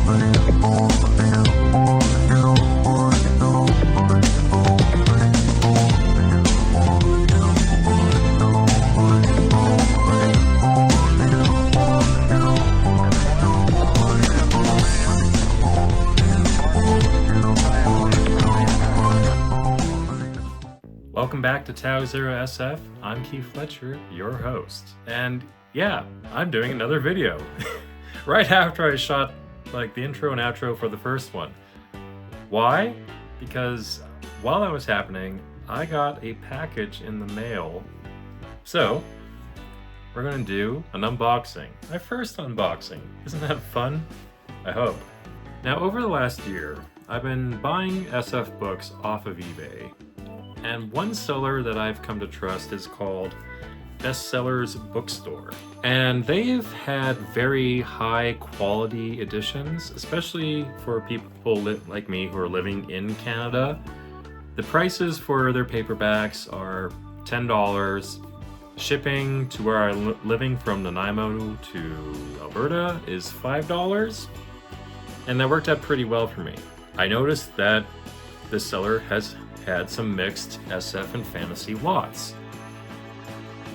Welcome back to Tau Zero SF. I'm Keith Fletcher, your host. And yeah, I'm doing another video. Right after I shot like the intro and outro for the first one. Why? Because while that was happening, I got a package in the mail. So, we're gonna do an unboxing. My first unboxing. Isn't that fun? I hope. Now, over the last year, I've been buying SF books off of eBay. And one seller that I've come to trust is called Bestsellers Bookstore. And they've had very high quality editions, especially for people like me who are living in Canada. The prices for their paperbacks are $10. Shipping to where I'm living from Nanaimo to Alberta is $5. And that worked out pretty well for me. I noticed that this seller has had some mixed SF and fantasy lots.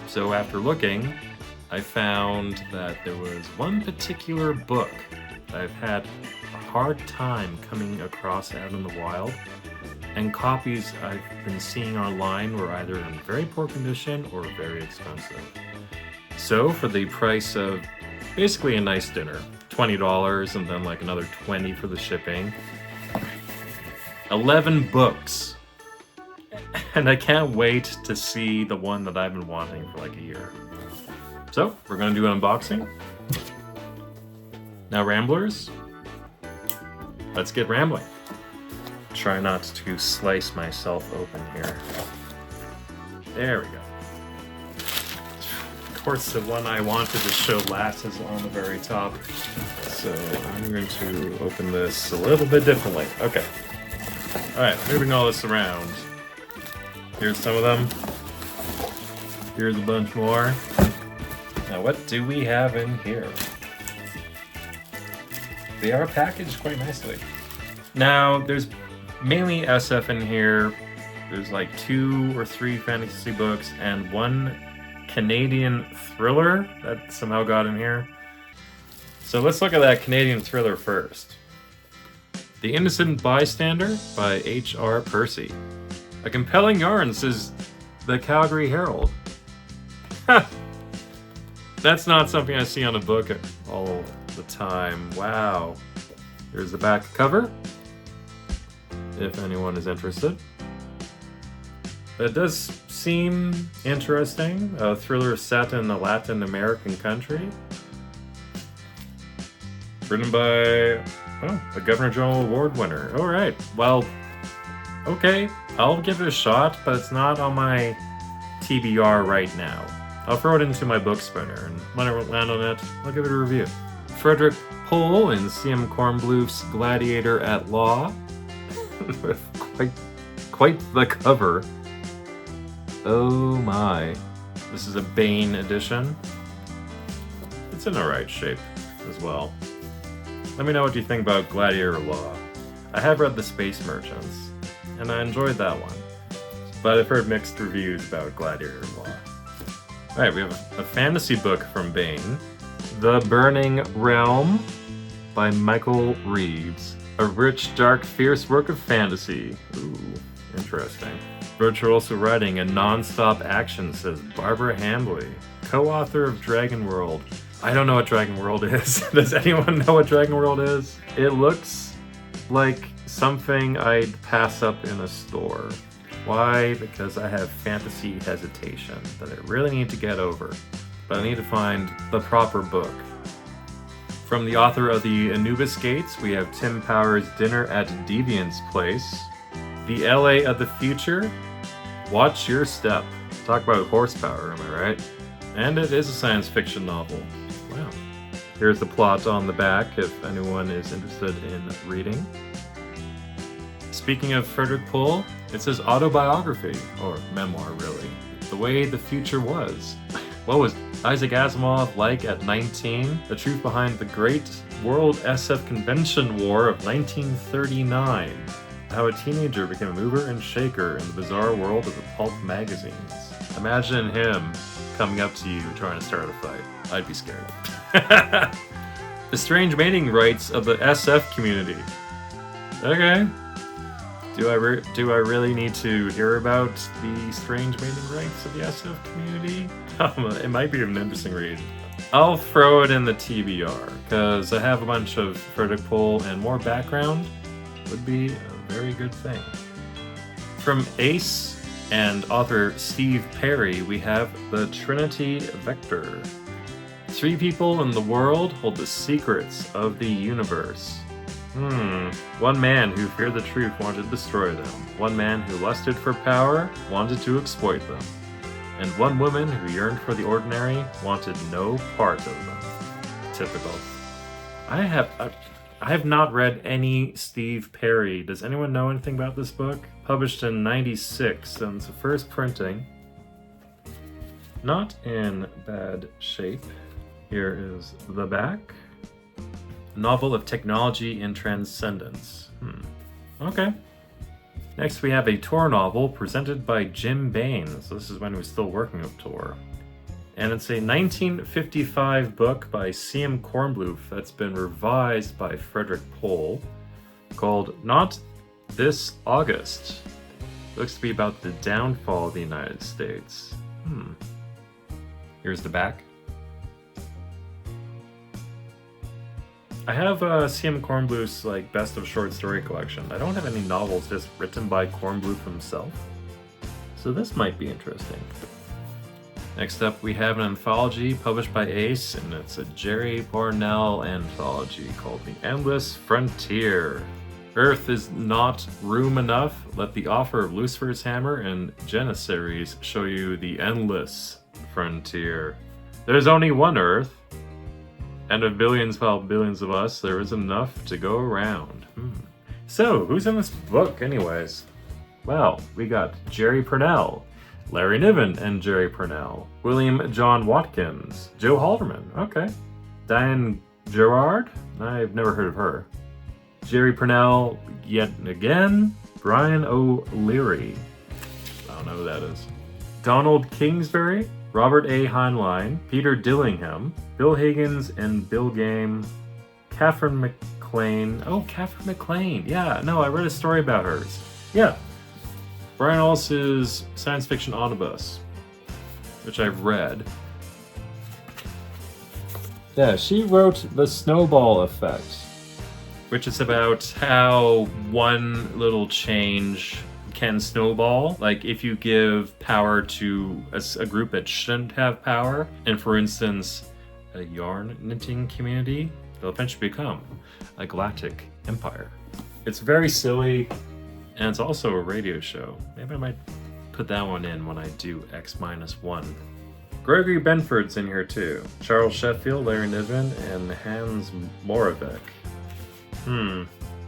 So after looking, I found that there was one particular book that I've had a hard time coming across out in the wild, and copies I've been seeing online were either in very poor condition or very expensive. So for the price of basically a nice dinner, $20 and then like another $20 for the shipping, 11 books. And I can't wait to see the one that I've been wanting for like a year. So, we're gonna do an unboxing. Now, Ramblers, let's get rambling. Try not to slice myself open here. There we go. Of course, the one I wanted to show last is on the very top. So, I'm going to open this a little bit differently. Okay. Alright, moving all this around. Here's some of them. Here's a bunch more. Now, what do we have in here? They are packaged quite nicely. Now, there's mainly SF in here. There's like 2 or 3 fantasy books and 1 Canadian thriller that somehow got in here. So let's look at that Canadian thriller first. The Innocent Bystander by H.R. Percy. A compelling yarn, says the Calgary Herald. That's not something I see on a book all the time. Wow. Here's the back cover, if anyone is interested. It does seem interesting. A thriller set in a Latin American country. Written by, a Governor General Award winner. All right, well, okay, I'll give it a shot, but it's not on my TBR right now. I'll throw it into my book spinner, and when I land on it, I'll give it a review. Frederick Pohl in C.M. Kornbluth's Gladiator at Law. quite the cover. Oh my. This is a Bane edition. It's in alright shape as well. Let me know what you think about Gladiator Law. I have read The Space Merchants, and I enjoyed that one. But I've heard mixed reviews about Gladiator Law. Alright, we have a fantasy book from Bane. The Burning Realm by Michael Reeves. A rich, dark, fierce work of fantasy. Ooh, interesting. Virtuoso writing and non-stop action, says Barbara Hambly, co-author of Dragon World. I don't know what Dragon World is. Does anyone know what Dragon World is? It looks like something I'd pass up in a store. Why? Because I have fantasy hesitation that I really need to get over. But I need to find the proper book. From the author of the Anubis Gates, we have Tim Powers' Dinner at Deviant's Place. The LA of the Future, Watch Your Step. Talk about horsepower, am I right? And it is a science fiction novel. Wow. Here's the plot on the back if anyone is interested in reading. Speaking of Frederick Pohl, it says autobiography, or memoir really. The Way the Future Was. What was Isaac Asimov like at 19? The truth behind the Great World SF Convention War of 1939. How a teenager became a mover and shaker in the bizarre world of the pulp magazines. Imagine him coming up to you trying to start a fight. I'd be scared. The strange mating rights of the SF community. Okay. Do I really need to hear about the strange mating rights of the SF community? It might be an interesting read. I'll throw it in the TBR, because I have a bunch of verdict pull and more background would be a very good thing. From Ace and author Steve Perry, we have the Trinity Vector. 3 people in the world hold the secrets of the universe. One man who feared the truth wanted to destroy them. One man who lusted for power wanted to exploit them. And one woman who yearned for the ordinary wanted no part of them. Typical. I have not read any Steve Perry. Does anyone know anything about this book? Published in '96, and it's the first printing. Not in bad shape. Here is the back. Novel of technology and transcendence. Okay. Next we have a Tor novel presented by Jim Baines. This is when he was still working with Tor. And it's a 1955 book by C.M. Kornbluth that's been revised by Frederick Pohl, called Not This August. Looks to be about the downfall of the United States. Here's the back. I have C.M. Kornbluth's best of short story collection. I don't have any novels just written by Kornbluth himself, so this might be interesting. Next up, we have an anthology published by Ace, and it's a Jerry Pournelle anthology called The Endless Frontier. Earth is not room enough. Let the offer of Lucifer's Hammer and Janissaries show you the endless frontier. There's only one Earth. And of billions of us, there is enough to go around. So, who's in this book anyways? Well, we got Jerry Pournelle, Larry Niven and Jerry Pournelle, William John Watkins, Joe Halderman, okay, Diane Gerard, I've never heard of her, Jerry Pournelle yet again, Brian O'Leary, I don't know who that is, Donald Kingsbury, Robert A. Heinlein, Peter Dillingham, Bill Higgins and Bill Game, Catherine McLean. Oh, Catherine McLean. Yeah, no, I read a story about hers. Yeah. Brian Ellis's science fiction omnibus, which I've read. Yeah, she wrote The Snowball Effect, which is about how one little change can snowball. Like if you give power to a group that shouldn't have power, and for instance, a yarn knitting community, they'll eventually become a galactic empire. It's very silly, and it's also a radio show. Maybe I might put that one in when I do X-1. Gregory Benford's in here too. Charles Sheffield, Larry Niven, and Hans Moravec.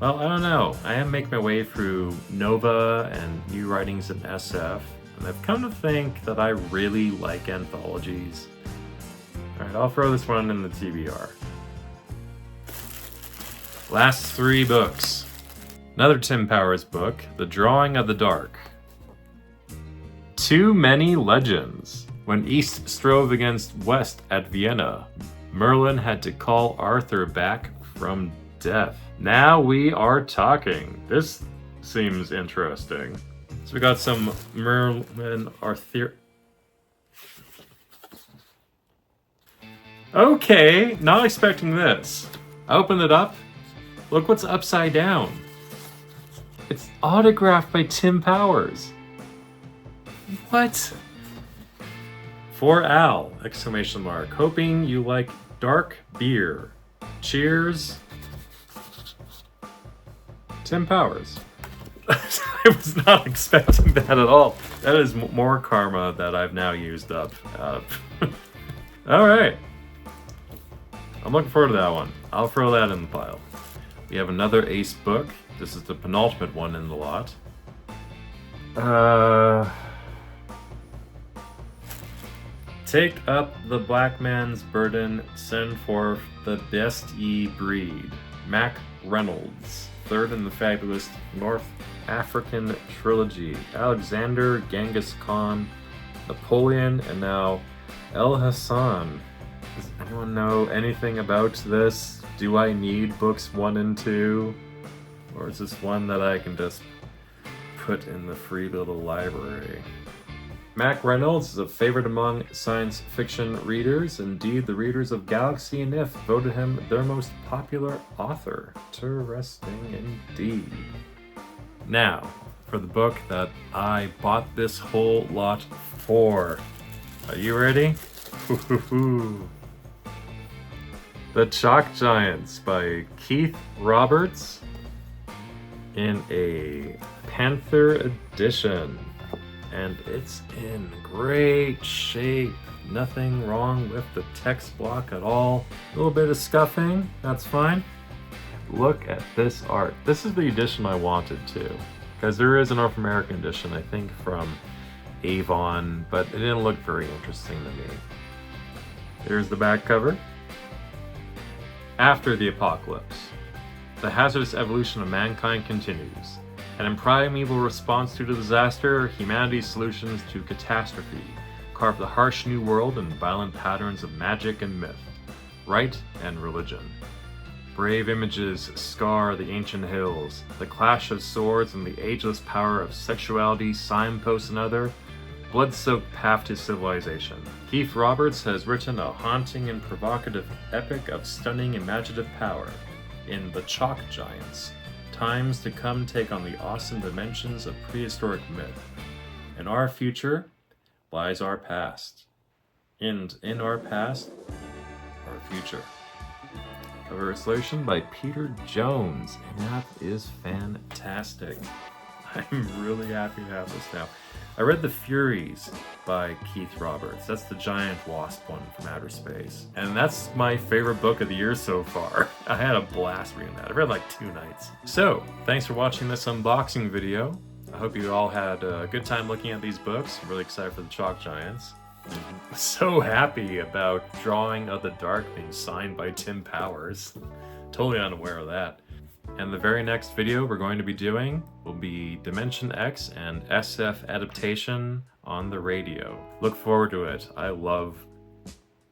Well, I don't know. I am making my way through Nova and new writings in SF, and I've come to think that I really like anthologies. Alright, I'll throw this one in the TBR. Last 3 books. Another Tim Powers book, The Drawing of the Dark. Too many legends. When East strove against West at Vienna, Merlin had to call Arthur back from death. Now we are talking. This seems interesting. So we got some Merlin Arthur. Okay, not expecting this. I opened it up. Look what's upside down. It's autographed by Tim Powers. What? For Al! Exclamation mark. Hoping you like dark beer. Cheers. Tim Powers. I was not expecting that at all. That is more karma that I've now used up. Alright. I'm looking forward to that one. I'll throw that in the pile. We have another Ace book. This is the penultimate one in the lot. Take up the black man's burden, send forth the best ye breed. Mac Reynolds, third in the fabulous North African trilogy. Alexander, Genghis Khan, Napoleon, and now El Hassan. Does anyone know anything about this? Do I need books 1 and 2? Or is this one that I can just put in the free little library? Mac Reynolds is a favorite among science fiction readers. Indeed, the readers of Galaxy and If voted him their most popular author. Interesting indeed. Now, for the book that I bought this whole lot for. Are you ready? The Chalk Giants by Keith Roberts in a Panther edition. And it's in great shape. Nothing wrong with the text block at all. A little bit of scuffing, that's fine. Look at this art. This is the edition I wanted too, because there is a North American edition, I think from Avon, but it didn't look very interesting to me. Here's the back cover. After the apocalypse, the hazardous evolution of mankind continues. And in primeval response to the disaster, humanity's solutions to catastrophe carve the harsh new world in violent patterns of magic and myth, right and religion. Brave images scar the ancient hills. The clash of swords and the ageless power of sexuality signposts another blood-soaked path to civilization. Keith Roberts has written a haunting and provocative epic of stunning imaginative power in The Chalk Giants. Times to come take on the awesome dimensions of prehistoric myth. In our future lies our past. And in our past, our future. Cover illustration by Peter Jones, and that is fantastic. I'm really happy to have this now. I read The Furies by Keith Roberts. That's the giant wasp one from outer space. And that's my favorite book of the year so far. I had a blast reading that. I read like 2 nights. So, thanks for watching this unboxing video. I hope you all had a good time looking at these books. I'm really excited for the Chalk Giants. I'm so happy about Drawing of the Dark being signed by Tim Powers. Totally unaware of that. And the very next video we're going to be doing will be Dimension X and SF adaptation on the radio. Look forward to it. I love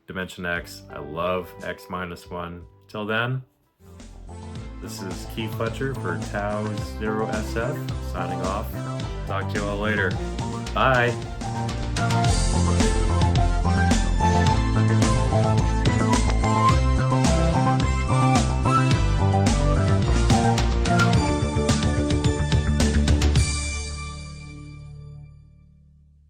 Dimension X. I love X-1. Till then, this is Keith Fletcher for Tau 0SF signing off. Talk to you all later. Bye.